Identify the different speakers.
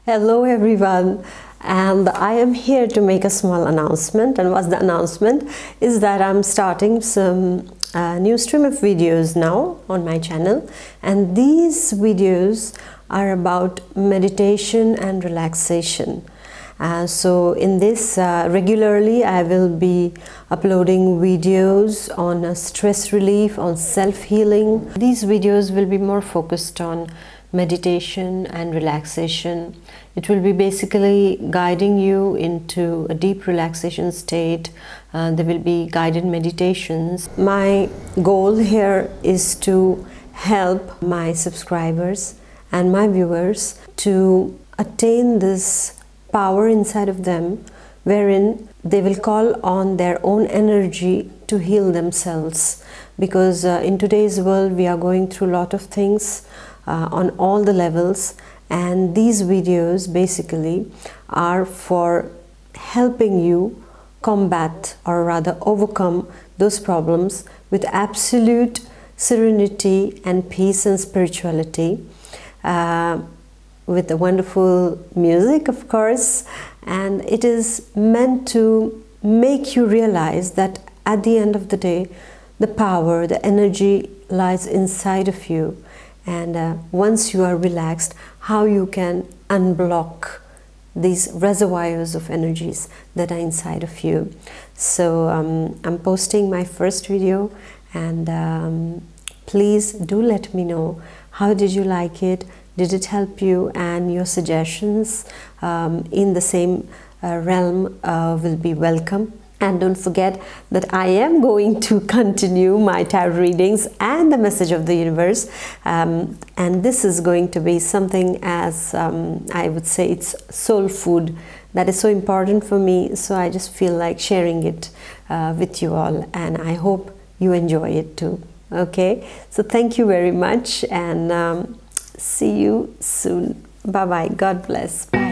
Speaker 1: Hello everyone, and I am here to make a small announcement. And what's the announcement is that I'm starting some new stream of videos now on my channel, and these videos are about meditation and relaxation. So in this regularly I will be uploading videos on stress relief, on self-healing. These videos will be more focused on meditation and relaxation. It will be basically guiding you into a deep relaxation state. There will be guided meditations. My goal here is to help my subscribers and my viewers to attain this power inside of them, wherein they will call on their own energy to heal themselves. Because in today's world we are going through a lot of things on all the levels, and these videos basically are for helping you combat, or rather overcome, those problems with absolute serenity and peace and spirituality, with the wonderful music, of course. And it is meant to make you realize that at the end of the day, the power, the energy lies inside of you. And once you are relaxed, how you can unblock these reservoirs of energies that are inside of you. So I'm posting my first video, and please do let me know how did you like it, did it help you, and your suggestions in the same realm will be welcome. And don't forget that I am going to continue my tarot readings and the message of the universe. And this is going to be something as, I would say, it's soul food that is so important for me. So I just feel like sharing it with you all. And I hope you enjoy it too. Okay, so thank you very much, and see you soon. Bye-bye. God bless. Bye.